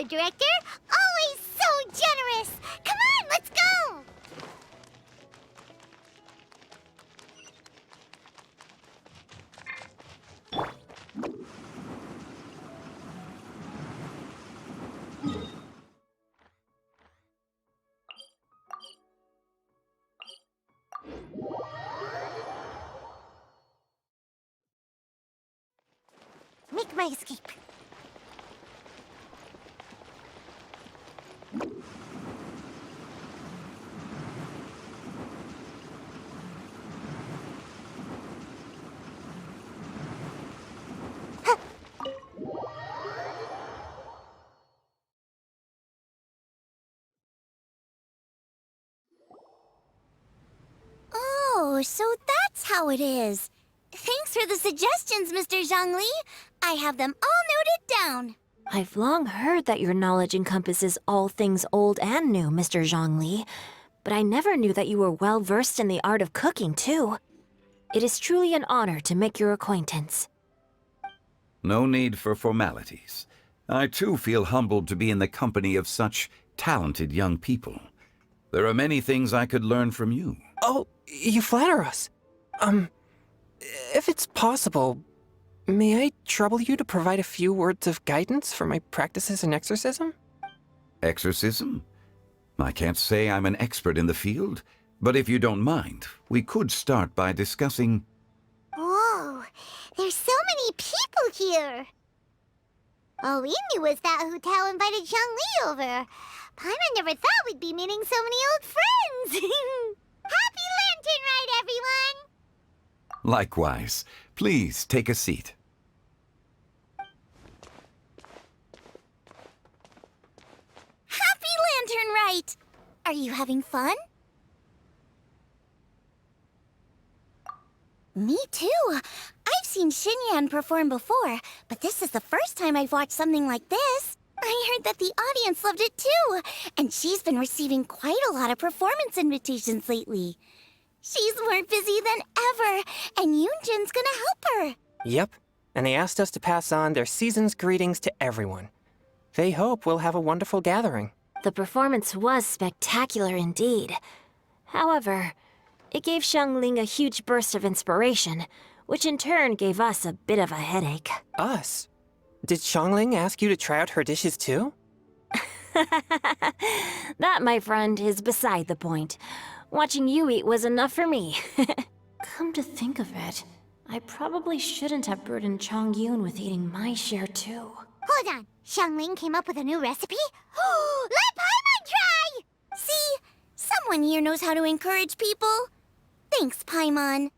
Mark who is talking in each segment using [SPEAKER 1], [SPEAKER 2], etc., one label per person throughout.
[SPEAKER 1] Director. Always so generous. Come on, let's go. Make my escape. Oh, so that's how it is. Thanks for the suggestions, Mr. Zhongli. I have them all noted down.
[SPEAKER 2] I've long heard that your knowledge encompasses all things old and new, Mr. Zhongli, but I never knew that you were well versed in the art of cooking, too. It is truly an honor to make your acquaintance.
[SPEAKER 3] No need for formalities. I too feel humbled to be in the company of such talented young people. There are many things I could learn from you.
[SPEAKER 4] Oh, you flatter us. If it's possible, may I trouble you to provide a few words of guidance for my practices in exorcism?
[SPEAKER 3] Exorcism? I can't say I'm an expert in the field, but if you don't mind, we could start by discussing...
[SPEAKER 1] Whoa, there's so many people here. All we knew was that Hu Tao invited Zhongli over. Paimon never thought we'd be meeting so many old friends. Happy Lantern Rite, everyone!
[SPEAKER 3] Likewise. Please take a seat.
[SPEAKER 1] Happy Lantern Rite! Are you having fun? Me too. I've seen Xinyan perform before, but this is the first time I've watched something like this. I heard that the audience loved it too, and she's been receiving quite a lot of performance invitations lately. She's more busy than ever, and Yoonjin's gonna help her.
[SPEAKER 4] Yep, and they asked us to pass on their season's greetings to everyone. They hope we'll have a wonderful gathering.
[SPEAKER 2] The performance was spectacular indeed. However, it gave Xiangling a huge burst of inspiration, which in turn gave us a bit of a headache.
[SPEAKER 4] Us? Did Xiangling ask you to try out her dishes too?
[SPEAKER 2] That, my friend, is beside the point. Watching you eat was enough for me. Come to think of it, I probably shouldn't have burdened Chongyun with eating my share too.
[SPEAKER 1] Hold on, Xiangling came up with a new recipe? Let Paimon try! See, someone here knows how to encourage people. Thanks, Paimon.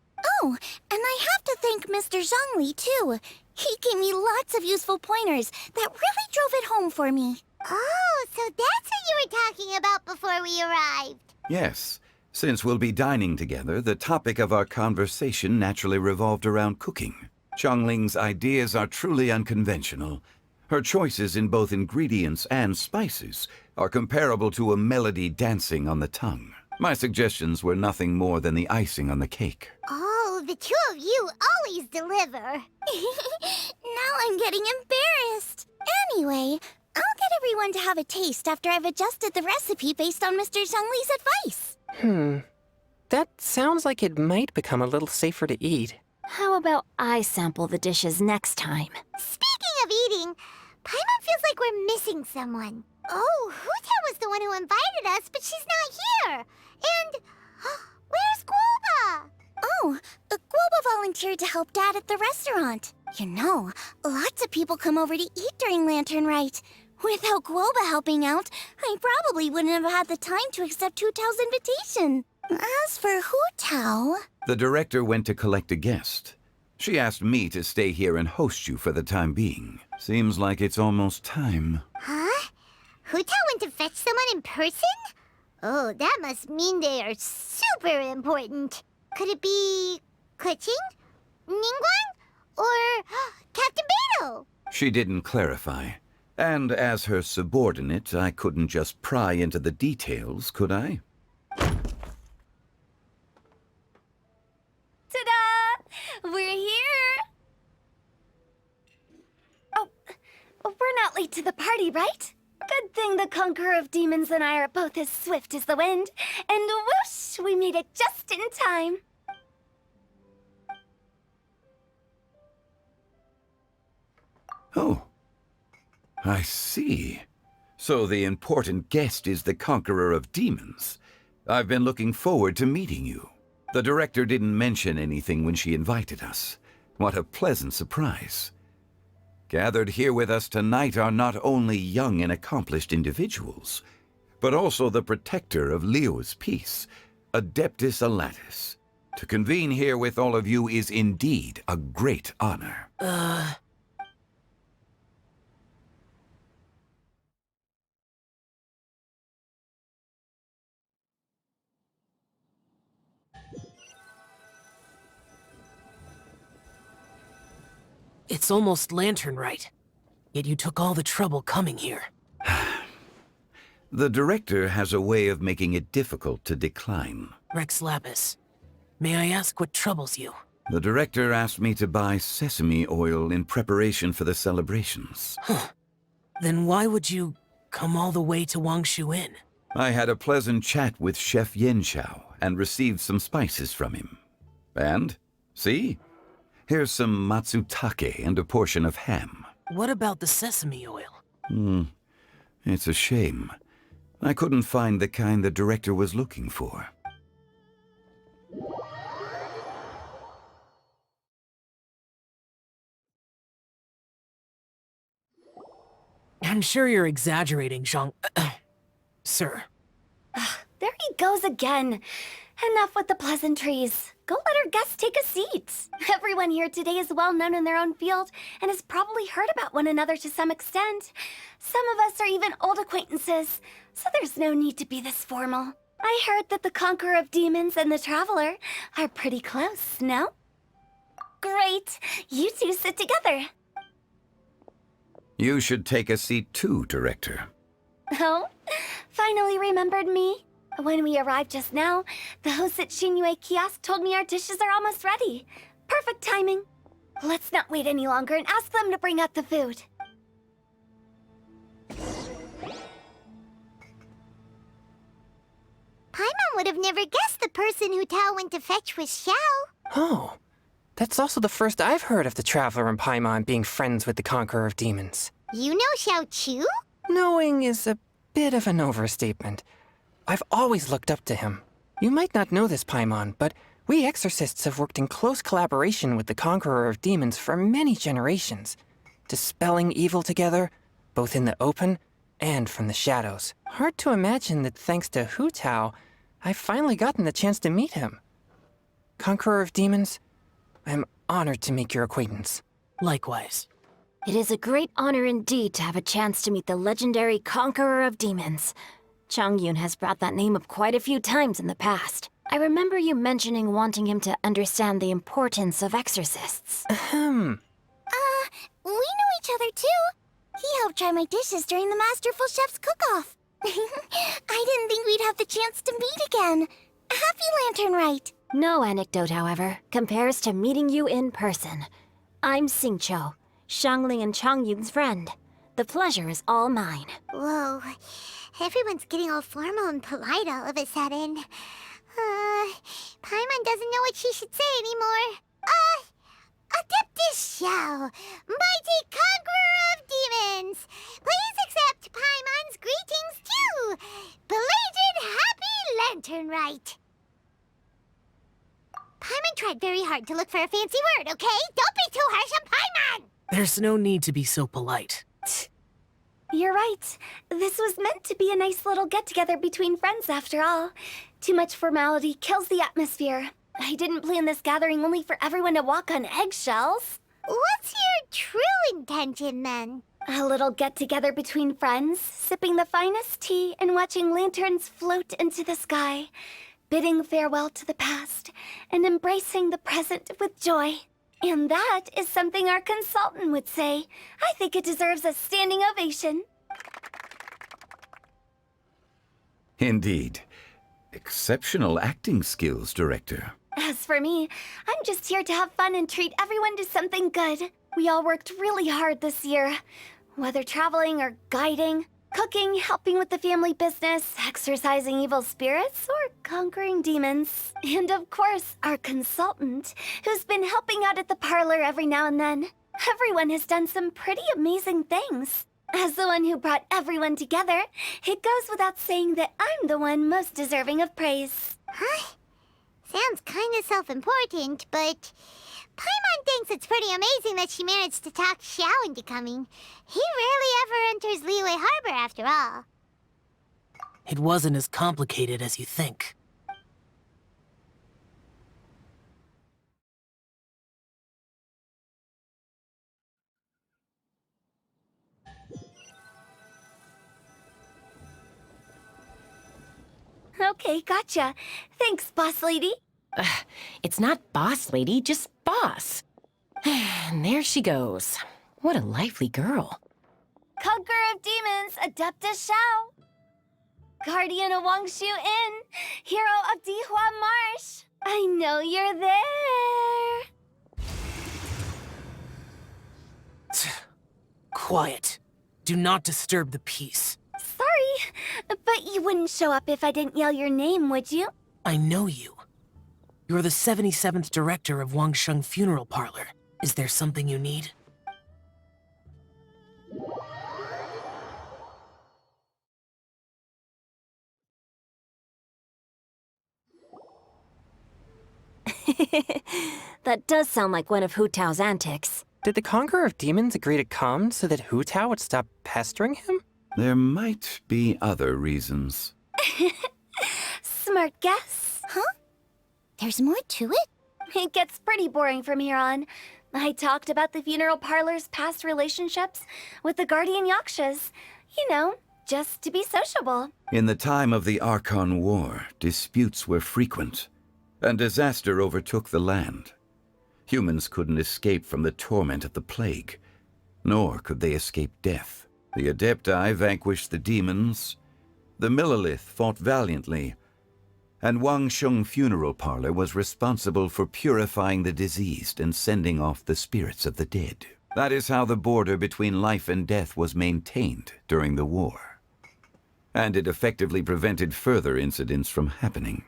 [SPEAKER 1] Oh, and I have to thank Mr. Zhongli too. He gave me lots of useful pointers that really drove it home for me. Oh, so that's what you were talking about before we arrived.
[SPEAKER 3] Yes. Since we'll be dining together, the topic of our conversation naturally revolved around cooking. Xiangling's ideas are truly unconventional. Her choices in both ingredients and spices are comparable to a melody dancing on the tongue. My suggestions were nothing more than the icing on the cake.
[SPEAKER 1] Oh, the two of you always deliver. Now I'm getting embarrassed. Anyway, I'll get everyone to have a taste after I've adjusted the recipe based on Mr. Zhongli's advice.
[SPEAKER 4] That sounds like it might become a little safer to eat.
[SPEAKER 2] How about I sample the dishes next time?
[SPEAKER 1] Speaking of eating, Paimon feels like we're missing someone. Oh, Huta was the one who invited us, but she's not here. And where's Guoba? Oh, Guoba volunteered to help Dad at the restaurant. You know, lots of people come over to eat during Lantern Rite. Without Guoba helping out, I probably wouldn't have had the time to accept Hu Tao's invitation. As for Hu Tao...
[SPEAKER 3] The director went to collect a guest. She asked me to stay here and host you for the time being. Seems like it's almost time.
[SPEAKER 1] Huh? Hu Tao went to fetch someone in person? Oh, that must mean they are super important. Could it be... Kuching? Ningguang? Or Captain Beto?
[SPEAKER 3] She didn't clarify. And as her subordinate, I couldn't just pry into the details, could I?
[SPEAKER 1] Ta-da! We're here! Oh, we're not late to the party, right? Good thing the Conqueror of Demons and I are both as swift as the wind. And whoosh, we made it just in time.
[SPEAKER 3] Oh, I see. So the important guest is the Conqueror of Demons. I've been looking forward to meeting you. The director didn't mention anything when she invited us. What a pleasant surprise. Gathered here with us tonight are not only young and accomplished individuals, but also the protector of Leo's peace, Adeptus Alatus. To convene here with all of you is indeed a great honor.
[SPEAKER 5] It's almost lantern right. Yet you took all the trouble coming here.
[SPEAKER 3] The director has a way of making it difficult to decline.
[SPEAKER 5] Rex Lapis, may I ask what troubles you?
[SPEAKER 3] The director asked me to buy sesame oil in preparation for the celebrations.
[SPEAKER 5] Then why would you come all the way to Wangshu Inn?
[SPEAKER 3] I had a pleasant chat with Chef Yenshao and received some spices from him. And, see? Here's some matsutake and a portion of ham.
[SPEAKER 5] What about the sesame oil?
[SPEAKER 3] It's a shame. I couldn't find the kind the director was looking for.
[SPEAKER 5] I'm sure you're exaggerating, Zhang... Sir.
[SPEAKER 1] There he goes again. Enough with the pleasantries. Go let our guests take a seat. Everyone here today is well known in their own field and has probably heard about one another to some extent. Some of us are even old acquaintances, so there's no need to be this formal. I heard that the Conqueror of Demons and the Traveler are pretty close, no? Great. You two sit together.
[SPEAKER 3] You should take a seat too, Director.
[SPEAKER 1] Oh? Finally remembered me? When we arrived just now, the host at Xinyue Kiosk told me our dishes are almost ready. Perfect timing. Let's not wait any longer and ask them to bring out the food. Paimon would have never guessed the person who Tao went to fetch was Xiao.
[SPEAKER 4] Oh, that's also the first I've heard of the Traveler and Paimon being friends with the Conqueror of Demons.
[SPEAKER 1] You know Xiao Chu?
[SPEAKER 4] Knowing is a bit of an overstatement. I've always looked up to him. You might not know this, Paimon, but we exorcists have worked in close collaboration with the Conqueror of Demons for many generations, dispelling evil together, both in the open and from the shadows. Hard to imagine that thanks to Hu Tao, I've finally gotten the chance to meet him. Conqueror of Demons, I'm honored to make your acquaintance.
[SPEAKER 5] Likewise.
[SPEAKER 2] It is a great honor indeed to have a chance to meet the legendary Conqueror of Demons. Changyun has brought that name up quite a few times in the past. I remember you mentioning wanting him to understand the importance of exorcists.
[SPEAKER 4] Ahem.
[SPEAKER 1] We know each other too. He helped try my dishes during the Masterful Chef's cook-off. I didn't think we'd have the chance to meet again. Happy Lantern Rite.
[SPEAKER 2] No anecdote, however, compares to meeting you in person. I'm Xingqiu, Shangling and Changyun's friend. The pleasure is all mine.
[SPEAKER 1] Whoa. Everyone's getting all formal and polite all of a sudden. Paimon doesn't know what she should say anymore. Adeptus Xiao, mighty Conqueror of Demons, please accept Paimon's greetings too. Belated Happy Lantern Rite. Paimon tried very hard to look for a fancy word, okay? Don't be too harsh on Paimon!
[SPEAKER 5] There's no need to be so polite.
[SPEAKER 1] You're right. This was meant to be a nice little get-together between friends, after all. Too much formality kills the atmosphere. I didn't plan this gathering only for everyone to walk on eggshells. What's your true intention, then? A little get-together between friends, sipping the finest tea and watching lanterns float into the sky, bidding farewell to the past, and embracing the present with joy. And that is something our consultant would say. I think it deserves a standing ovation.
[SPEAKER 3] Indeed. Exceptional acting skills, Director.
[SPEAKER 1] As for me, I'm just here to have fun and treat everyone to something good. We all worked really hard this year. Whether traveling or guiding,
[SPEAKER 6] Cooking, helping with the family business, exorcising evil spirits, or conquering demons. And of course, our consultant, who's been helping out at the parlor every now and then. Everyone has done some pretty amazing things. As the one who brought everyone together, it goes without saying that I'm the one most deserving of praise.
[SPEAKER 1] Huh? Sounds kinda self-important, but Paimon thinks it's pretty amazing that she managed to talk Xiao into coming. He rarely ever enters Liyue Harbor after all.
[SPEAKER 5] It wasn't as complicated as you think.
[SPEAKER 6] Okay, gotcha. Thanks, boss lady.
[SPEAKER 7] It's not boss lady, just boss. And there she goes. What a lively girl.
[SPEAKER 6] Conqueror of demons, Adeptus Xiao. Guardian of Wangshu Inn, hero of Dihua Marsh. I know you're there.
[SPEAKER 5] Quiet. Do not disturb the peace.
[SPEAKER 6] Sorry, but you wouldn't show up if I didn't yell your name, would you?
[SPEAKER 5] I know you. You're the 77th director of Wangsheng Funeral Parlor. Is there something you need?
[SPEAKER 2] That does sound like one of Hu Tao's antics.
[SPEAKER 4] Did the Conqueror of Demons agree to come so that Hu Tao would stop pestering him?
[SPEAKER 3] There might be other reasons.
[SPEAKER 6] Smart guess.
[SPEAKER 1] Huh? There's more to it?
[SPEAKER 6] It gets pretty boring from here on. I talked about the funeral parlor's past relationships with the guardian yakshas. You know, just to be sociable.
[SPEAKER 3] In the time of the Archon War, disputes were frequent, and disaster overtook the land. Humans couldn't escape from the torment of the plague, nor could they escape death. The Adepti vanquished the demons, the Millelith fought valiantly, and Wangsheng Funeral Parlor was responsible for purifying the diseased and sending off the spirits of the dead. That is how the border between life and death was maintained during the war. And it effectively prevented further incidents from happening.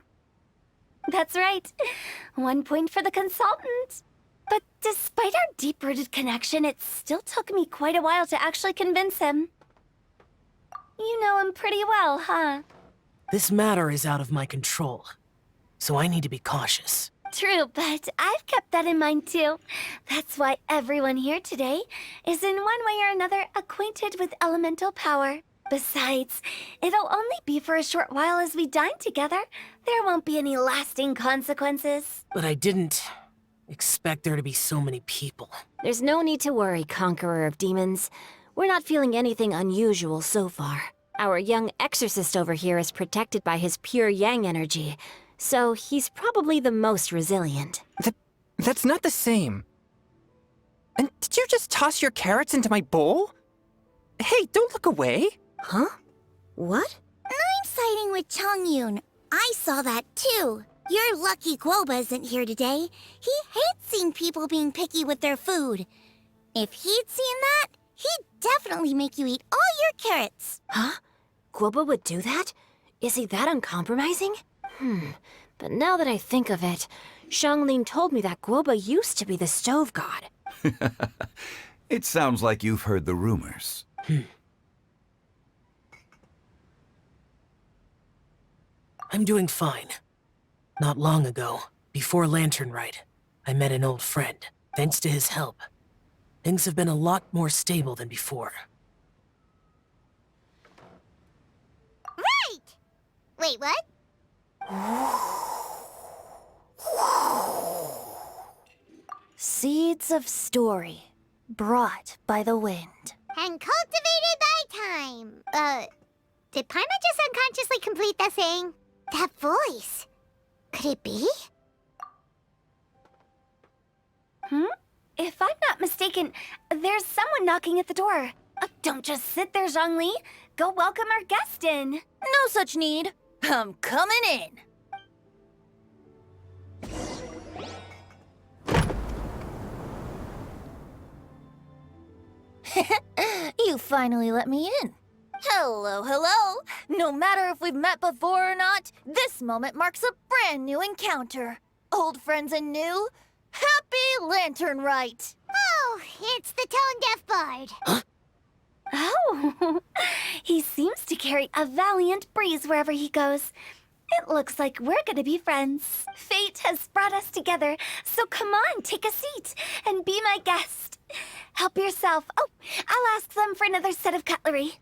[SPEAKER 6] That's right. 1 point for the consultant. But despite our deep-rooted connection, it still took me quite a while to actually convince him. You know him pretty well, huh?
[SPEAKER 5] This matter is out of my control, so I need to be cautious.
[SPEAKER 6] True, but I've kept that in mind too. That's why everyone here today is in one way or another acquainted with elemental power. Besides, it'll only be for a short while as we dine together. There won't be any lasting consequences.
[SPEAKER 5] But I didn't expect there to be so many people.
[SPEAKER 2] There's no need to worry, Conqueror of Demons. We're not feeling anything unusual so far. Our young exorcist over here is protected by his pure yang energy, so he's probably the most resilient.
[SPEAKER 4] That's not the same. And did you just toss your carrots into my bowl? Hey, don't look away.
[SPEAKER 2] Huh? What?
[SPEAKER 1] I'm siding with Chongyun. I saw that too. You're lucky Guoba isn't here today. He hates seeing people being picky with their food. If he'd seen that, he'd definitely make you eat all your carrots.
[SPEAKER 2] Huh? Guoba would do that? Is he that uncompromising? But now that I think of it, Xianglin told me that Guoba used to be the stove god.
[SPEAKER 3] It sounds like you've heard the rumors.
[SPEAKER 5] I'm doing fine. Not long ago, before Lantern Rite, I met an old friend. Thanks to his help, things have been a lot more stable than before.
[SPEAKER 1] Right! Wait, what?
[SPEAKER 2] Seeds of story, brought by the wind.
[SPEAKER 1] And cultivated by time. Did Paimon just unconsciously complete that saying? That voice. Could it be?
[SPEAKER 6] If I'm not mistaken, there's someone knocking at the door. Don't just sit there, Zhongli. Go welcome our guest in.
[SPEAKER 8] No such need. I'm coming in. You finally let me in. Hello, hello. No matter if we've met before or not, this moment marks a brand new encounter. Old friends and new, happy Lantern Rite.
[SPEAKER 1] Oh, it's the tone-deaf bard.
[SPEAKER 6] Oh, he seems to carry a valiant breeze wherever he goes. It looks like we're gonna be friends. Fate has brought us together, so come on, take a seat and be my guest. Help yourself. Oh, I'll ask them for another set of cutlery.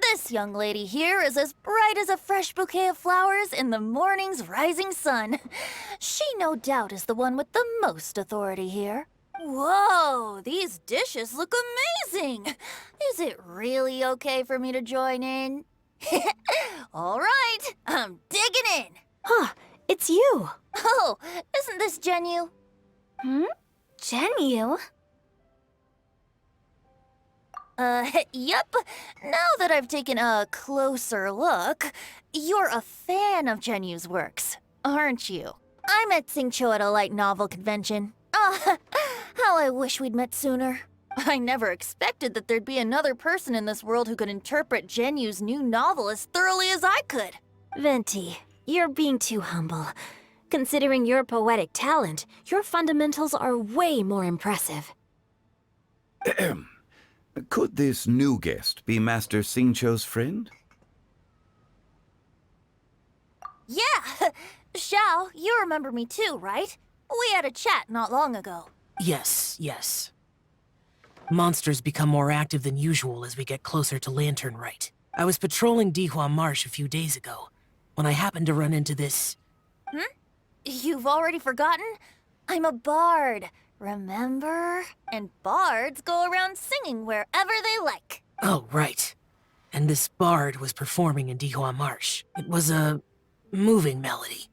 [SPEAKER 8] This young lady here is as bright as a fresh bouquet of flowers in the morning's rising sun. She no doubt is the one with the most authority here. Whoa, these dishes look amazing. Is it really okay for me to join in? All right, I'm digging in.
[SPEAKER 2] Huh, it's you.
[SPEAKER 8] Oh, isn't this Genu?
[SPEAKER 6] Genu?
[SPEAKER 8] Yep. Now that I've taken a closer look, you're a fan of Genu's works, aren't you? I met Xingqiu at a light novel convention. How I wish we'd met sooner. I never expected that there'd be another person in this world who could interpret Genu's new novel as thoroughly as I could.
[SPEAKER 2] Venti, you're being too humble. Considering your poetic talent, your fundamentals are way more impressive.
[SPEAKER 3] Could this new guest be Master Xingqiu's friend?
[SPEAKER 8] Yeah! Xiao, you remember me too, right? We had a chat not long ago.
[SPEAKER 5] Yes. Monsters become more active than usual as we get closer to Lantern Rite. I was patrolling Dihua Marsh a few days ago, when I happened to run into this...
[SPEAKER 8] You've already forgotten? I'm a bard, remember? And bards go around singing wherever they like.
[SPEAKER 5] Oh, right. And this bard was performing in Dihua Marsh. It was a moving melody,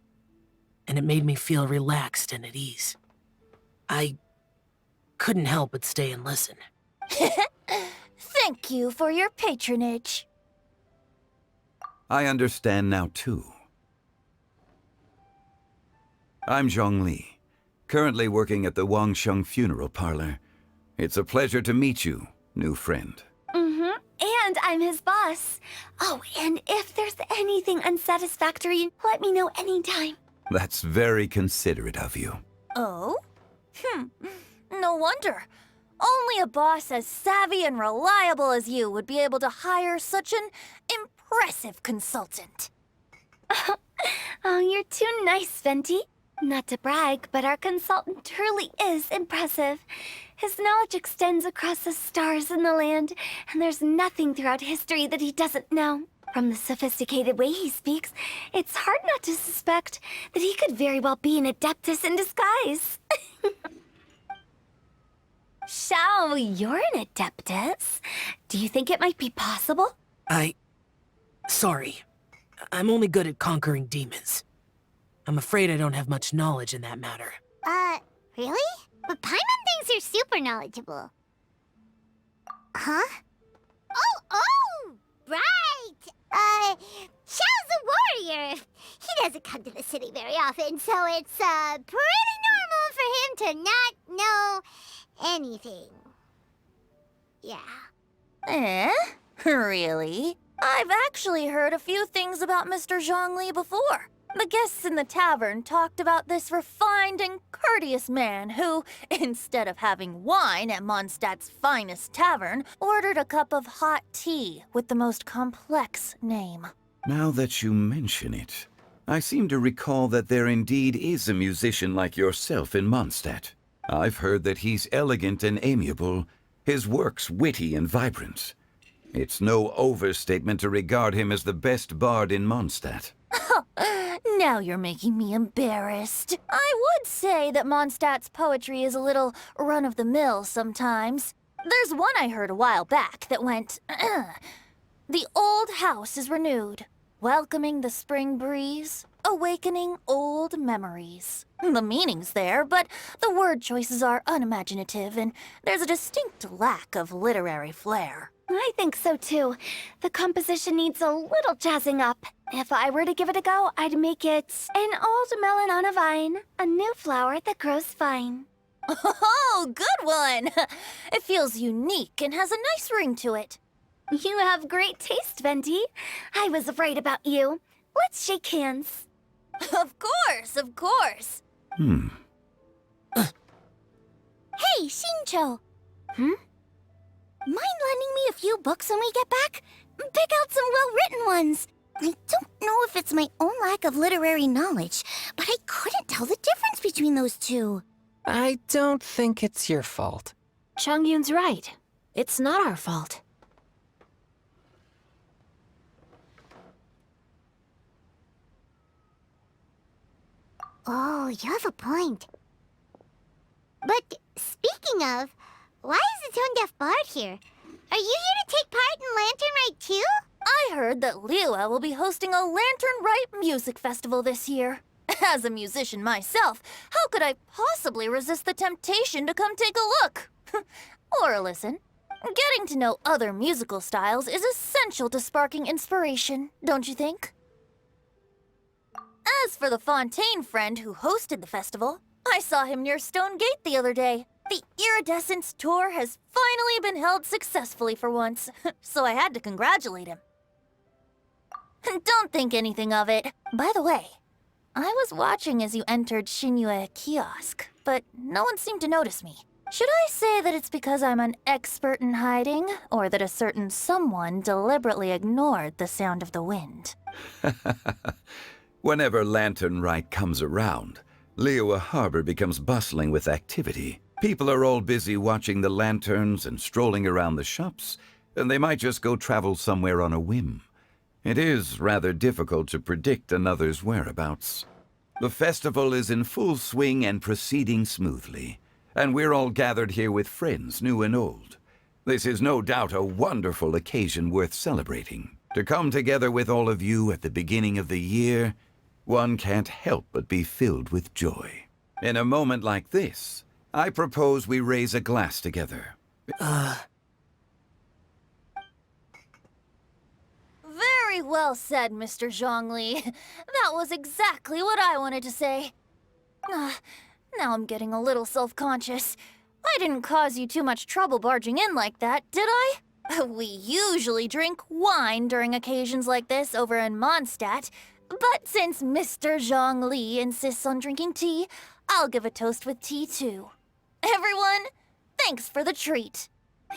[SPEAKER 5] and it made me feel relaxed and at ease. I couldn't help but stay and listen.
[SPEAKER 8] Thank you for your patronage.
[SPEAKER 3] I understand now, too. I'm Zhongli, currently working at the Wangsheng Funeral Parlor. It's a pleasure to meet you, new friend.
[SPEAKER 6] And I'm his boss. Oh, and if there's anything unsatisfactory, let me know anytime.
[SPEAKER 3] That's very considerate of you.
[SPEAKER 8] Oh? No wonder. Only a boss as savvy and reliable as you would be able to hire such an impressive consultant.
[SPEAKER 6] Oh, you're too nice, Venti. Not to brag, but our consultant truly is impressive. His knowledge extends across the stars and the land, and there's nothing throughout history that he doesn't know. From the sophisticated way he speaks, it's hard not to suspect that he could very well be an adeptus in disguise. Xiao, you're an adeptus. Do you think it might be possible?
[SPEAKER 5] Sorry. I'm only good at conquering demons. I'm afraid I don't have much knowledge in that matter.
[SPEAKER 1] Really? But Paimon thinks you're super knowledgeable. Huh? Oh, right! Xiao's a warrior. He doesn't come to the city very often, so it's, pretty normal for him to not know anything. Yeah.
[SPEAKER 8] Really? I've actually heard a few things about Mr. Zhongli before. The guests in the tavern talked about this refined and courteous man who, instead of having wine at Mondstadt's finest tavern, ordered a cup of hot tea with the most complex name.
[SPEAKER 3] Now that you mention it, I seem to recall that there indeed is a musician like yourself in Mondstadt. I've heard that he's elegant and amiable, his works witty and vibrant. It's no overstatement to regard him as the best bard in Mondstadt.
[SPEAKER 8] Now you're making me embarrassed. I would say that Mondstadt's poetry is a little run-of-the-mill sometimes. There's one I heard a while back that went, The old house is renewed, welcoming the spring breeze, awakening old memories. The meaning's there, but the word choices are unimaginative, and there's a distinct lack of literary flair.
[SPEAKER 6] I think so too. The composition needs a little jazzing up. If I were to give it a go, I'd make it an old melon on a vine, a new flower that grows fine.
[SPEAKER 8] Oh, good one! It feels unique and has a nice ring to it.
[SPEAKER 6] You have great taste, Venti. I was right about you. Let's shake hands.
[SPEAKER 8] Of course, of course. Hey, Shincho. Mind lending me a few books when we get back? Pick out some well-written ones. I don't know if it's my own lack of literary knowledge, but I couldn't tell the difference between those two.
[SPEAKER 4] I don't think it's your fault.
[SPEAKER 2] Chongyun's right. It's not our fault.
[SPEAKER 1] Oh, you have a point. But speaking of, why is the tone-deaf bard here? Are you here to take part in Lantern Rite too?
[SPEAKER 8] I heard that Liyue will be hosting a Lantern Rite music festival this year. As a musician myself, how could I possibly resist the temptation to come take a look? Or listen. Getting to know other musical styles is essential to sparking inspiration, don't you think? As for the Fontaine friend who hosted the festival, I saw him near Stone Gate the other day. The Iridescence tour has finally been held successfully for once, so I had to congratulate him. Don't think anything of it. By the way, I was watching as you entered Shinyue Kiosk, but no one seemed to notice me. Should I say that it's because I'm an expert in hiding, or that a certain someone deliberately ignored the sound of the wind?
[SPEAKER 3] Whenever Lantern Rite comes around, Liyue Harbor becomes bustling with activity. People are all busy watching the lanterns and strolling around the shops, and they might just go travel somewhere on a whim. It is rather difficult to predict another's whereabouts. The festival is in full swing and proceeding smoothly, and we're all gathered here with friends, new and old. This is no doubt a wonderful occasion worth celebrating. To come together with all of you at the beginning of the year, one can't help but be filled with joy. In a moment like this, I propose we raise a glass together.
[SPEAKER 8] Very well said, Mr. Zhongli. That was exactly what I wanted to say. Now I'm getting a little self-conscious. I didn't cause you too much trouble barging in like that, did I? We usually drink wine during occasions like this over in Mondstadt, but since Mr. Zhongli insists on drinking tea, I'll give a toast with tea too. Everyone, thanks for the treat.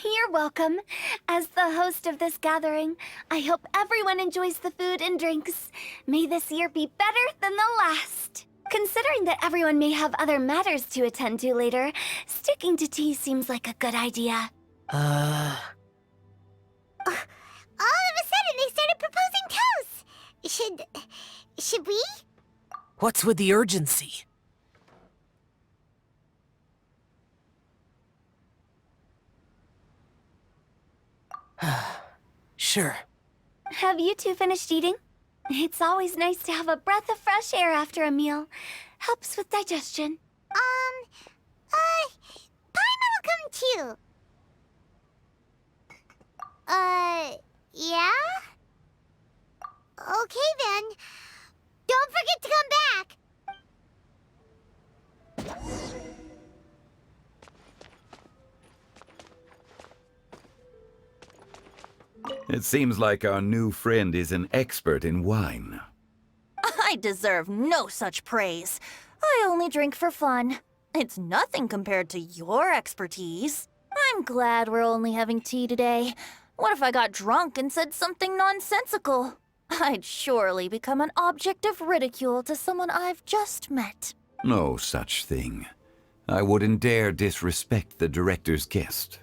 [SPEAKER 6] You're welcome. As the host of this gathering, I hope everyone enjoys the food and drinks. May this year be better than the last. Considering that everyone may have other matters to attend to later, sticking to tea seems like a good idea.
[SPEAKER 1] All of a sudden, they started proposing toasts. Should we?
[SPEAKER 5] What's with the urgency? Sure.
[SPEAKER 6] Have you two finished eating? It's always nice to have a breath of fresh air after a meal. Helps with digestion.
[SPEAKER 1] Paimon will come too. Yeah? Okay then. Don't forget to come back.
[SPEAKER 3] It seems like our new friend is an expert in wine.
[SPEAKER 8] I deserve no such praise. I only drink for fun. It's nothing compared to your expertise. I'm glad we're only having tea today. What if I got drunk and said something nonsensical? I'd surely become an object of ridicule to someone I've just met.
[SPEAKER 3] No such thing. I wouldn't dare disrespect the director's guest.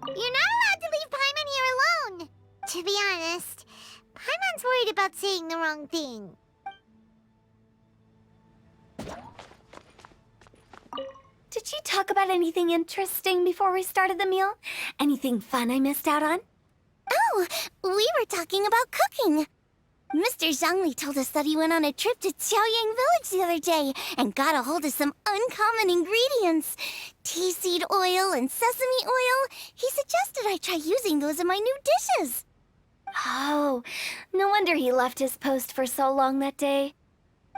[SPEAKER 1] You're not allowed to leave Paimon here alone. To be honest, Paimon's worried about saying the wrong thing.
[SPEAKER 6] Did you talk about anything interesting before we started the meal? Anything fun I missed out on?
[SPEAKER 1] Oh, we were talking about cooking. Mr. Zhongli told us that he went on a trip to Qiaoyang Village the other day and got a hold of some uncommon ingredients. Tea seed oil and sesame oil. He suggested I try using those in my new dishes.
[SPEAKER 6] Oh, no wonder he left his post for so long that day.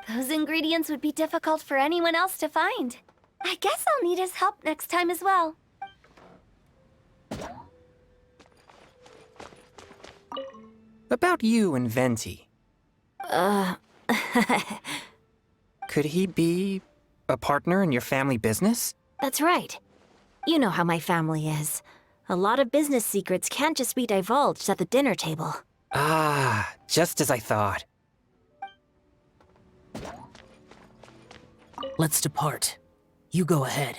[SPEAKER 6] Those ingredients would be difficult for anyone else to find. I guess I'll need his help next time as well.
[SPEAKER 4] About you and Venti. Could he be a partner in your family business?
[SPEAKER 2] That's right. You know how my family is. A lot of business secrets can't just be divulged at the dinner table.
[SPEAKER 4] Ah, just as I thought.
[SPEAKER 5] Let's depart. You go ahead.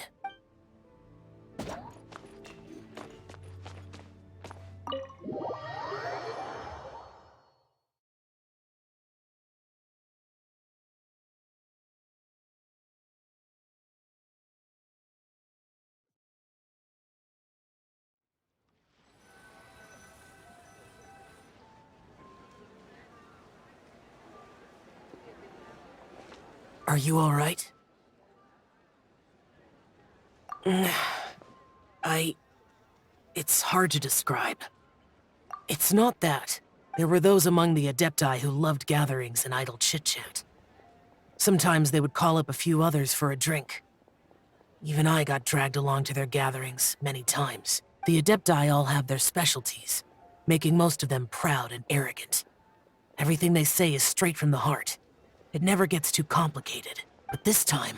[SPEAKER 5] Are you all right? It's hard to describe. It's not that. There were those among the Adepti who loved gatherings and idle chit-chat. Sometimes they would call up a few others for a drink. Even I got dragged along to their gatherings many times. The Adepti all have their specialties, making most of them proud and arrogant. Everything they say is straight from the heart. It never gets too complicated. But this time...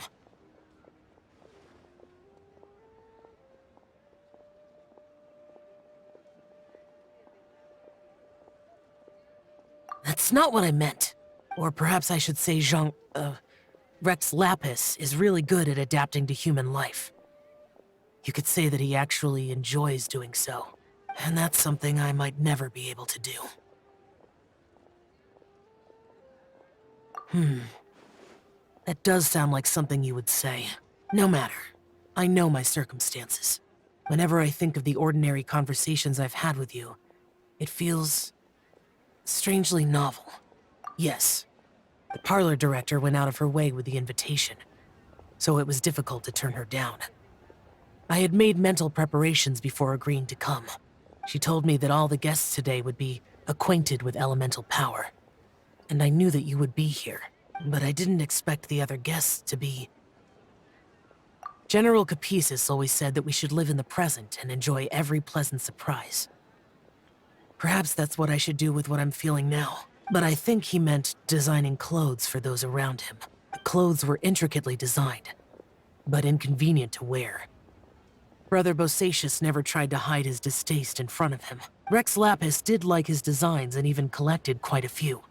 [SPEAKER 5] That's not what I meant. Or perhaps I should say Rex Lapis is really good at adapting to human life. You could say that he actually enjoys doing so. And that's something I might never be able to do. That does sound like something you would say. No matter. I know my circumstances. Whenever I think of the ordinary conversations I've had with you, it feels... strangely novel. Yes, the parlor director went out of her way with the invitation, so it was difficult to turn her down. I had made mental preparations before agreeing to come. She told me that all the guests today would be acquainted with elemental power, and I knew that you would be here, but I didn't expect the other guests to be... General Capisis always said that we should live in the present and enjoy every pleasant surprise. Perhaps that's what I should do with what I'm feeling now. But I think he meant designing clothes for those around him. The clothes were intricately designed, but inconvenient to wear. Brother Bosacius never tried to hide his distaste in front of him. Rex Lapis did like his designs and even collected quite a few.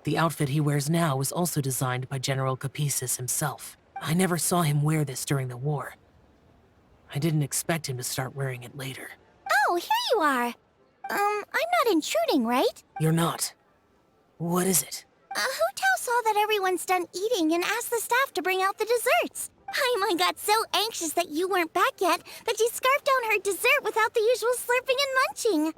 [SPEAKER 5] The outfit he wears now was also designed by General Capisis himself. I never saw him wear this during the war. I didn't expect him to start wearing it later.
[SPEAKER 1] Oh, here you are. I'm not intruding, right?
[SPEAKER 5] You're not. What is it?
[SPEAKER 1] Hu Tao saw that everyone's done eating and asked the staff to bring out the desserts. Paimon got so anxious that you weren't back yet that she scarfed down her dessert without the usual slurping and munching.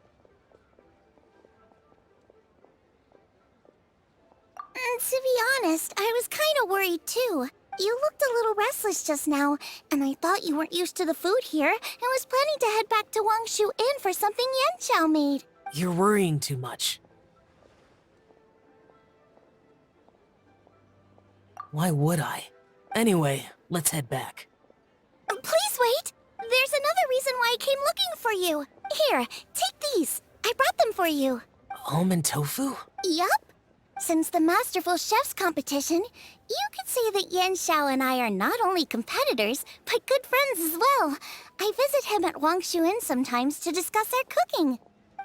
[SPEAKER 1] To be honest, I was kind of worried too. You looked a little restless just now, and I thought you weren't used to the food here and was planning to head back to Wangshu Inn for something Yanxiao made.
[SPEAKER 5] You're worrying too much. Why would I? Anyway, let's head back.
[SPEAKER 1] Please wait! There's another reason why I came looking for you. Here, take these. I brought them for you.
[SPEAKER 5] Almond tofu?
[SPEAKER 1] Yup. Since the Masterful Chef's competition, you could say that Yanxiao and I are not only competitors, but good friends as well. I visit him at Wangshu Inn sometimes to discuss our cooking.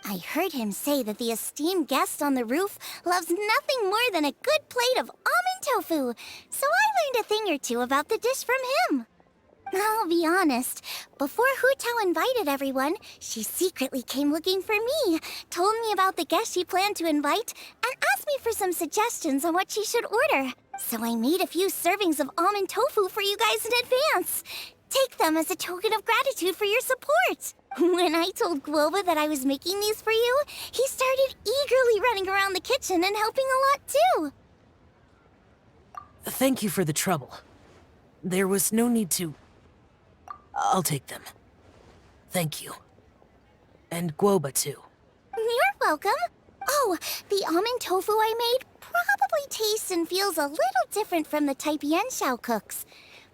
[SPEAKER 1] I heard him say that the esteemed guest on the roof loves nothing more than a good plate of almond tofu, so I learned a thing or two about the dish from him. I'll be honest, before Hu Tao invited everyone, she secretly came looking for me, told me about the guests she planned to invite, and asked me for some suggestions on what she should order. So I made a few servings of almond tofu for you guys in advance. Take them as a token of gratitude for your support. When I told Guoba that I was making these for you, he started eagerly running around the kitchen and helping a lot too.
[SPEAKER 5] Thank you for the trouble. There was no need to... I'll take them. Thank you. And Guoba too.
[SPEAKER 1] You're welcome. Oh, the almond tofu I made probably tastes and feels a little different from the type Yanxiao cooks.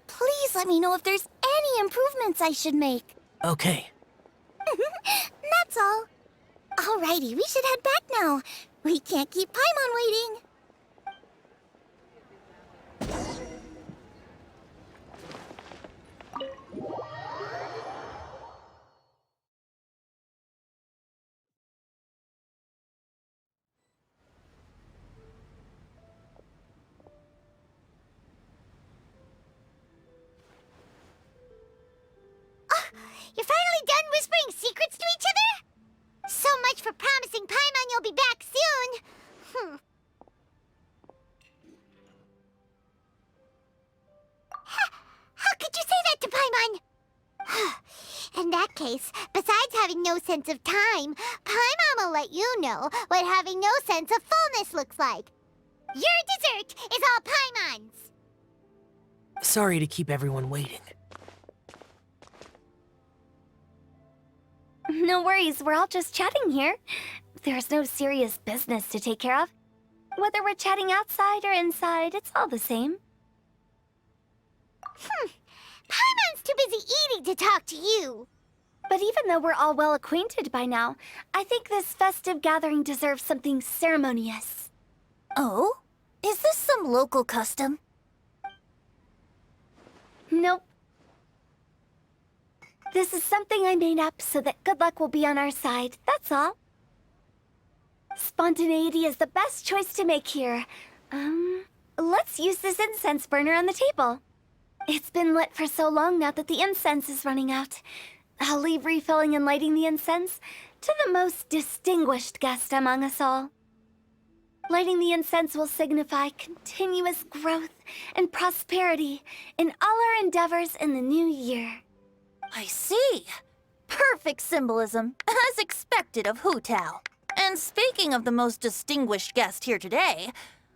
[SPEAKER 8] Please let me know if there's any improvements I should make.
[SPEAKER 5] Okay.
[SPEAKER 8] That's all. Alrighty, we should head back now. We can't keep Paimon waiting.
[SPEAKER 1] You're finally done whispering secrets to each other? So much for promising Paimon you'll be back soon. How could you say that to Paimon? In that case, besides having no sense of time, Paimon will let you know what having no sense of fullness looks like. Your dessert is all Paimon's.
[SPEAKER 5] Sorry to keep everyone waiting.
[SPEAKER 6] No worries, we're all just chatting here. There's no serious business to take care of. Whether we're chatting outside or inside, it's all the same.
[SPEAKER 1] Paimon's too busy eating to talk to you.
[SPEAKER 6] But even though we're all well acquainted by now, I think this festive gathering deserves something ceremonious.
[SPEAKER 8] Oh? Is this some local custom?
[SPEAKER 6] Nope. This is something I made up so that good luck will be on our side, that's all. Spontaneity is the best choice to make here. Let's use this incense burner on the table. It's been lit for so long now that the incense is running out. I'll leave refilling and lighting the incense to the most distinguished guest among us all. Lighting the incense will signify continuous growth and prosperity in all our endeavors in the new year.
[SPEAKER 8] I see. Perfect symbolism, as expected of Hu Tao. And speaking of the most distinguished guest here today,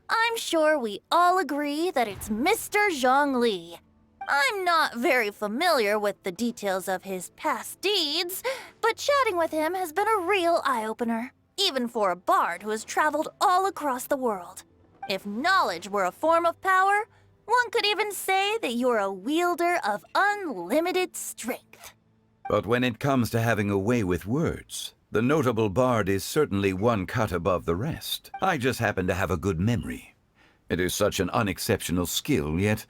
[SPEAKER 8] I'm sure we all agree that it's Mr. Zhongli. I'm not very familiar with the details of his past deeds, but chatting with him has been a real eye-opener, even for a bard who has traveled all across the world. If knowledge were a form of power, one could even say that you're a wielder of unlimited strength.
[SPEAKER 3] But when it comes to having a way with words, the notable bard is certainly one cut above the rest. I just happen to have a good memory. It is such an unexceptional skill, yet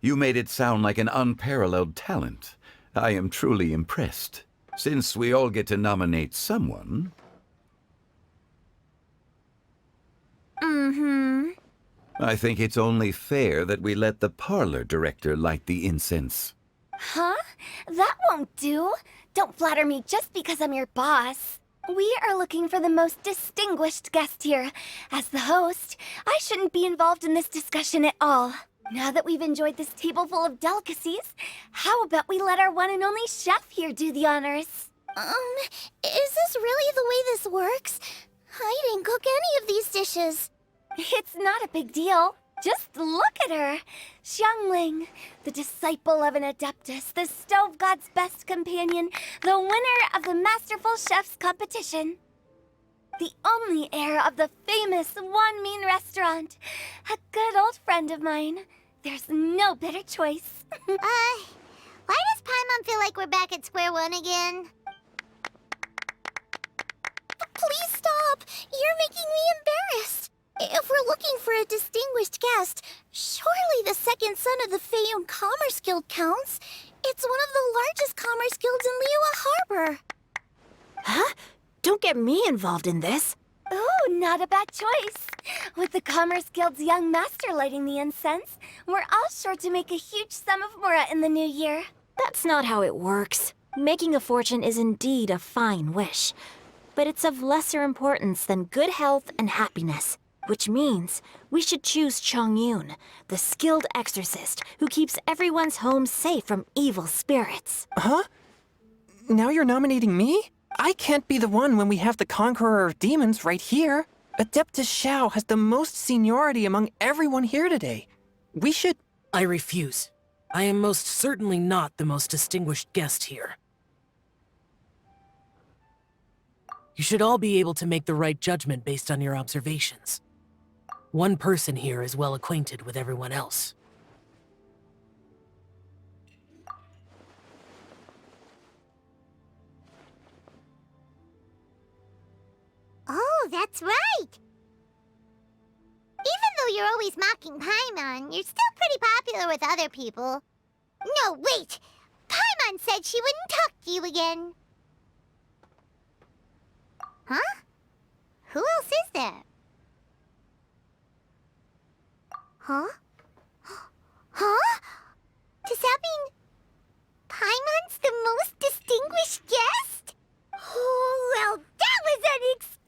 [SPEAKER 3] you made it sound like an unparalleled talent. I am truly impressed. Since we all get to nominate someone... I think it's only fair that we let the parlor director light the incense.
[SPEAKER 6] Huh? That won't do. Don't flatter me just because I'm your boss. We are looking for the most distinguished guest here. As the host, I shouldn't be involved in this discussion at all. Now that we've enjoyed this table full of delicacies, how about we let our one and only chef here do the honors?
[SPEAKER 8] Is this really the way this works? I didn't cook any of these dishes.
[SPEAKER 6] It's not a big deal. Just look at her. Xiangling, the disciple of an adeptus, the stove god's best companion, the winner of the Masterful Chef's competition. The only heir of the famous Wanmin restaurant. A good old friend of mine. There's no better choice.
[SPEAKER 1] Why does Paimon feel like we're back at square one again?
[SPEAKER 8] Please stop! You're making me embarrassed. If we're looking for a distinguished guest, surely the second son of the Feiyun Commerce Guild counts. It's one of the largest commerce guilds in Liyue Harbor.
[SPEAKER 2] Huh? Don't get me involved in this.
[SPEAKER 6] Oh, not a bad choice. With the Commerce Guild's young master lighting the incense, we're all sure to make a huge sum of mora in the new year.
[SPEAKER 2] That's not how it works. Making a fortune is indeed a fine wish, but it's of lesser importance than good health and happiness. Which means we should choose Chongyun, the skilled exorcist who keeps everyone's home safe from evil spirits.
[SPEAKER 4] Huh? Now you're nominating me? I can't be the one when we have the Conqueror of Demons right here. Adeptus Xiao has the most seniority among everyone here today. We should...
[SPEAKER 5] I refuse. I am most certainly not the most distinguished guest here. You should all be able to make the right judgment based on your observations. One person here is well acquainted with everyone else.
[SPEAKER 1] that's right. Even though you're always mocking Paimon, you're still pretty popular with other people. No, wait! Paimon said she wouldn't talk to you again. Huh? Who else is there? Huh? Huh? Does that mean Paimon's the most distinguished guest? Oh, well, that was unexpected!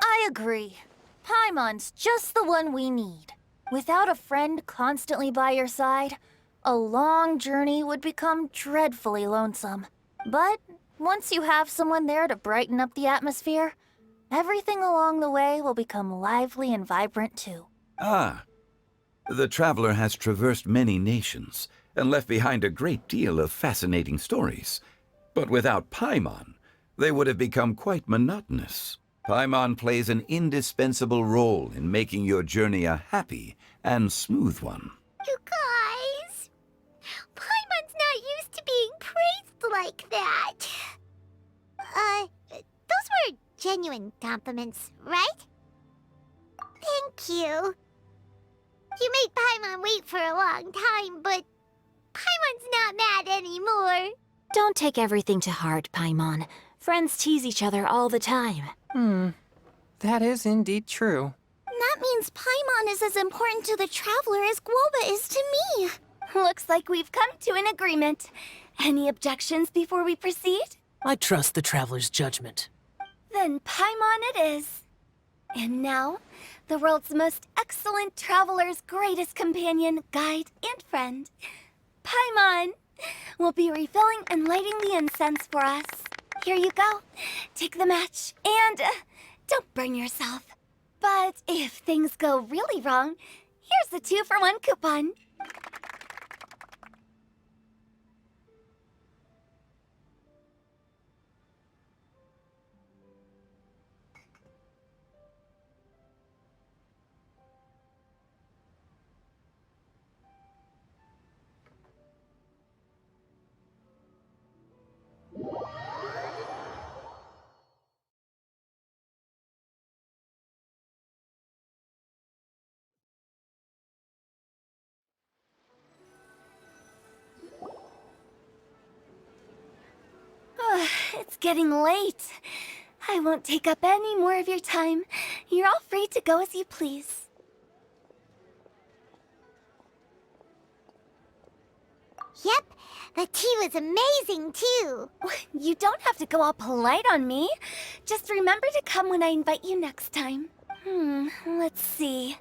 [SPEAKER 8] I agree. Paimon's just the one we need. Without a friend constantly by your side, a long journey would become dreadfully lonesome. But once you have someone there to brighten up the atmosphere, everything along the way will become lively and vibrant too.
[SPEAKER 3] Ah, the traveler has traversed many nations and left behind a great deal of fascinating stories. But without Paimon, they would have become quite monotonous. Paimon plays an indispensable role in making your journey a happy and smooth one.
[SPEAKER 1] You guys, Paimon's not used to being praised like that. Those were genuine compliments, right? Thank you. You made Paimon wait for a long time, but Paimon's not mad anymore.
[SPEAKER 2] Don't take everything to heart, Paimon. Friends tease each other all the time.
[SPEAKER 4] That is indeed true.
[SPEAKER 1] That means Paimon is as important to the traveler as Guoba is to me.
[SPEAKER 6] Looks like we've come to an agreement. Any objections before we proceed?
[SPEAKER 5] I trust the traveler's judgment.
[SPEAKER 6] Then Paimon it is. And now, the world's most excellent traveler's greatest companion, guide, and friend, Paimon, will be refilling and lighting the incense for us. Here you go. Take the match, and don't burn yourself. But if things go really wrong, here's the 2-for-1 coupon. It's getting late. I won't take up any more of your time. You're all free to go as you please.
[SPEAKER 1] Yep, the tea was amazing too.
[SPEAKER 6] You don't have to go all polite on me. Just remember to come when I invite you next time. Let's see.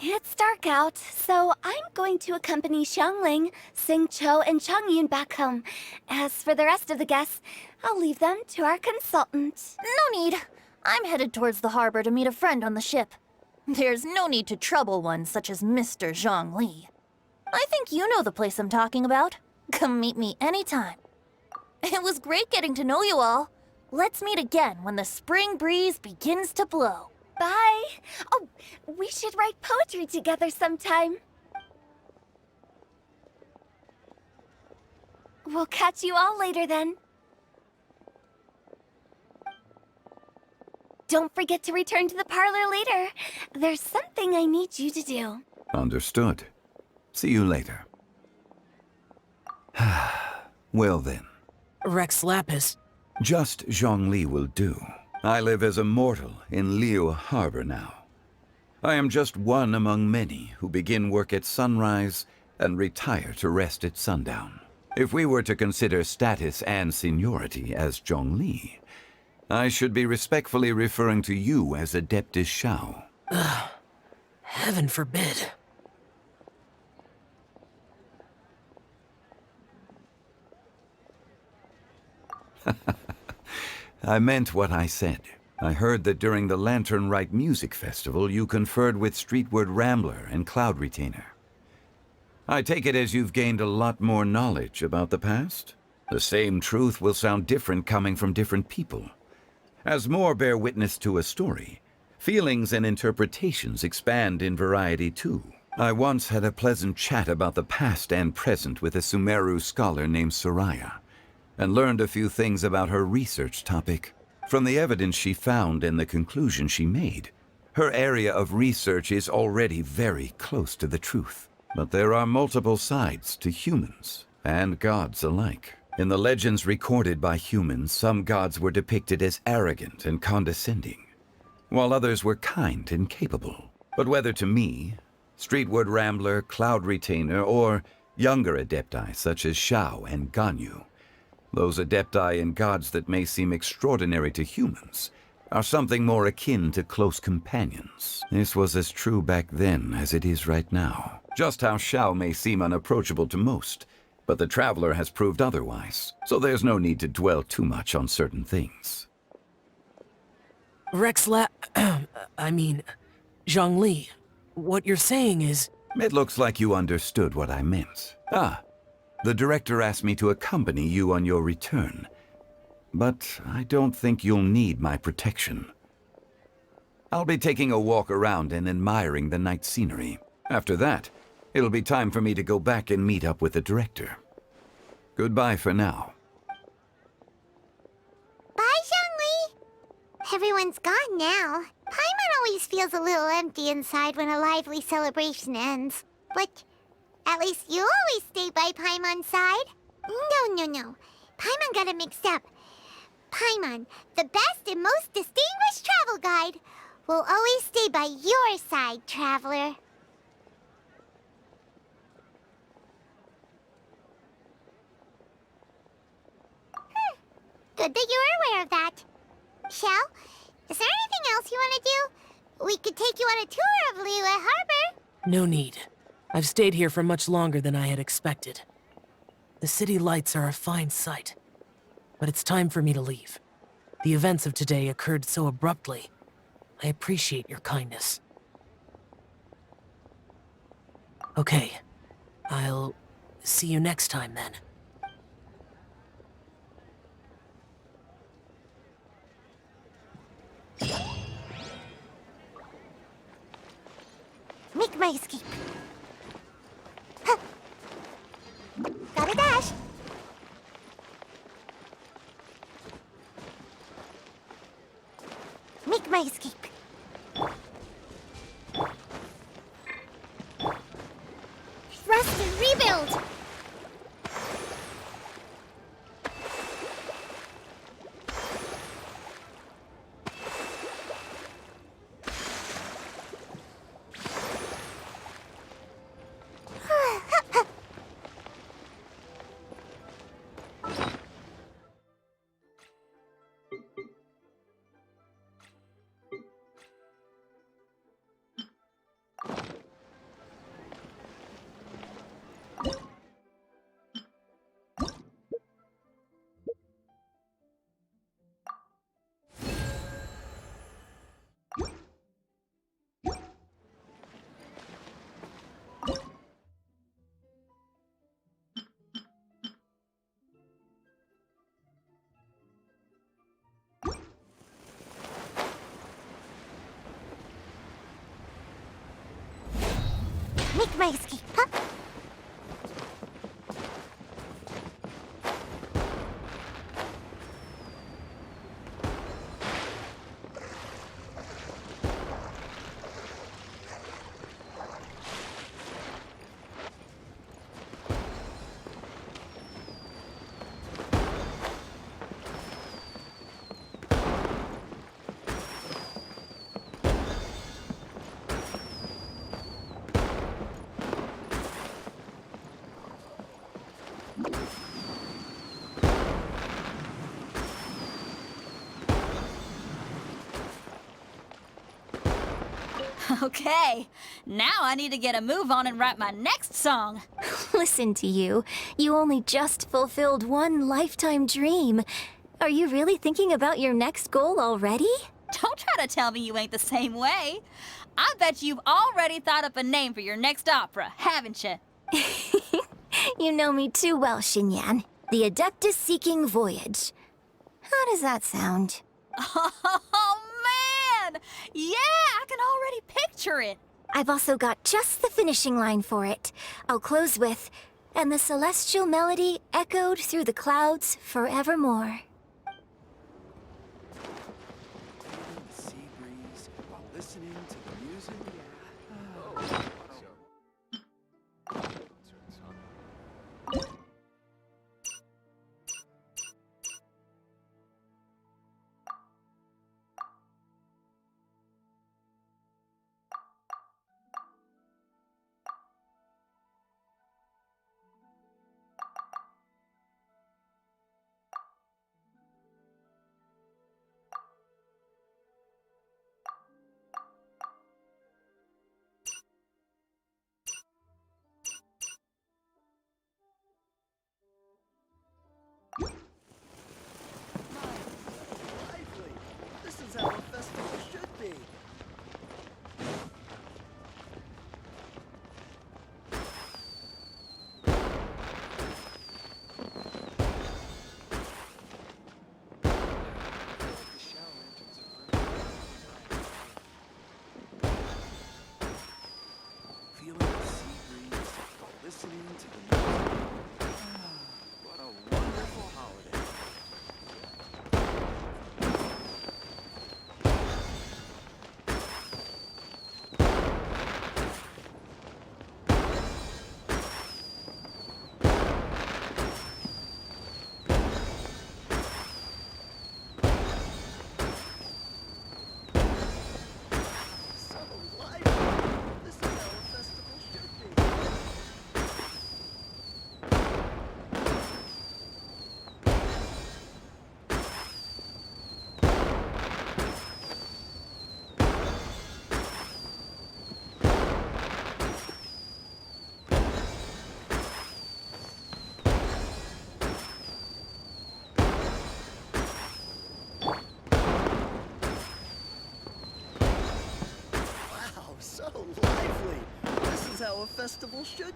[SPEAKER 6] It's dark out, so I'm going to accompany Xiangling, Xingqiu, and Changyun back home. As for the rest of the guests, I'll leave them to our consultant.
[SPEAKER 8] No need. I'm headed towards the harbor to meet a friend on the ship. There's no need to trouble one such as Mr. Zhongli. I think you know the place I'm talking about. Come meet me anytime. It was great getting to know you all. Let's meet again when the spring breeze begins to blow.
[SPEAKER 6] Bye. Oh, we should write poetry together sometime. We'll catch you all later then. Don't forget to return to the parlor later. There's something I need you to do.
[SPEAKER 3] Understood. See you later. Well then.
[SPEAKER 5] Rex Lapis.
[SPEAKER 3] Just Zhongli will do. I live as a mortal in Liu Harbor now. I am just one among many who begin work at sunrise and retire to rest at sundown. If we were to consider status and seniority as Zhongli, I should be respectfully referring to you as Adeptus Shao.
[SPEAKER 5] Heaven forbid.
[SPEAKER 3] I meant what I said. I heard that during the Lantern Rite Music Festival, you conferred with Streetward Rambler and Cloud Retainer. I take it as you've gained a lot more knowledge about the past? The same truth will sound different coming from different people. As more bear witness to a story, feelings and interpretations expand in variety too. I once had a pleasant chat about the past and present with a Sumeru scholar named Soraya, and learned a few things about her research topic. From the evidence she found and the conclusion she made, her area of research is already very close to the truth. But there are multiple sides to humans and gods alike. In the legends recorded by humans, some gods were depicted as arrogant and condescending, while others were kind and capable. But whether to me, Streetward Rambler, Cloud Retainer, or younger adepti such as Xiao and Ganyu, those adepti and gods that may seem extraordinary to humans are something more akin to close companions. This was as true back then as it is right now. Just how Xiao may seem unapproachable to most, but the Traveler has proved otherwise, so there's no need to dwell too much on certain things.
[SPEAKER 5] Zhongli, what you're saying is...
[SPEAKER 3] It looks like you understood what I meant. The director asked me to accompany you on your return, but I don't think you'll need my protection. I'll be taking a walk around and admiring the night scenery. After that, it'll be time for me to go back and meet up with the director. Goodbye for now.
[SPEAKER 1] Bye, Zhongli! Everyone's gone now. Paimon always feels a little empty inside when a lively celebration ends. But at least you always stay by Paimon's side. No. Paimon got it mixed up. Paimon, the best and most distinguished travel guide, will always stay by your side, Traveler. Good that you're aware of that. Shell, is there anything else you want to do? We could take you on a tour of Liyue Harbor.
[SPEAKER 5] No need. I've stayed here for much longer than I had expected. The city lights are a fine sight, but it's time for me to leave. The events of today occurred so abruptly. I appreciate your kindness. Okay, I'll see you next time then.
[SPEAKER 1] Make my escape. Huh. Gotta dash. Make my escape. Thrust and rebuild. Make my escape, huh?
[SPEAKER 9] Okay, now I need to get a move on and write my next song.
[SPEAKER 2] Listen to you. You only just fulfilled one lifetime dream. Are you really thinking about your next goal already?
[SPEAKER 9] Don't try to tell me you ain't the same way. I bet you've already thought up a name for your next opera, haven't you?
[SPEAKER 2] You know me too well, Xinyan. The Adeptus Seeking Voyage. How does that sound?
[SPEAKER 9] Oh, man! Yeah, I can already picture it.
[SPEAKER 2] I've also got just the finishing line for it. I'll close with, "And the celestial melody echoed through the clouds forevermore."
[SPEAKER 10] how a festival should.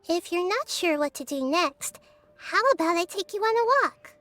[SPEAKER 1] If you're not sure what to do next, how about I take you on a walk?